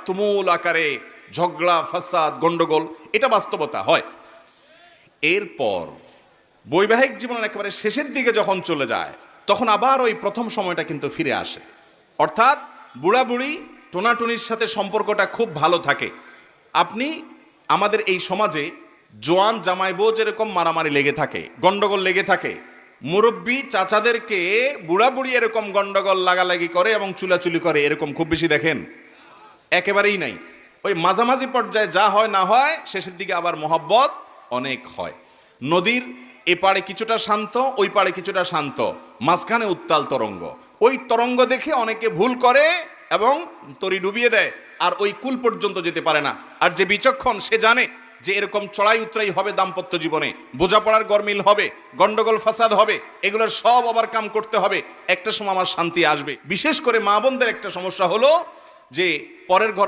তুমুল আকারে ঝগড়া ফাসাদ গন্ডগোল, এটা বাস্তবতা হয়। এরপর বৈবাহিক জীবনের একেবারে শেষের দিকে যখন চলে যায়, তখন আবার ওই প্রথম সময়টা কিন্তু ফিরে আসে। অর্থাৎ বুড়া বুড়ি টোনাটুনির সাথে সম্পর্কটা খুব ভালো থাকে। আপনি আমাদের এই সমাজে জোয়ান জামাই বউ যেরকম মারামারি লেগে থাকে, গন্ডগোল লেগে থাকে, মুরব্বী চাচাদেরকে বুড়া বুড়ি এরকম গন্ডগোল লাগালাগি করে এবং চুলাচুলি করে, এরকম খুব বেশি দেখেন? একেবারেই নাই। ওই মাঝামাঝি পর্যায়ে যা হয় না হয়, শেষের দিকে আবার মহব্বত অনেক হয়। নদীর এপারে কিছুটা শান্ত, ওই পারে কিছুটা শান্ত, মাঝখানে উত্তাল তরঙ্গ। ওই তরঙ্গ দেখে অনেকে ভুল করে এবং তরি ডুবিয়ে দেয়, আর ওই কুল পর্যন্ত যেতে পারে না। আর যে বিচক্ষণ সে জানে যে এরকম চড়াই উতরাই হবে দাম্পত্য জীবনে, বোঝাপড়ার গরমিল হবে, গন্ডগোল ফাসাদ হবে, এগুলোর সব ওভারকাম করতে হবে, একটা সময় আমার শান্তি আসবে। বিশেষ করে মা বোনদের একটা সমস্যা হলো যে পরের ঘর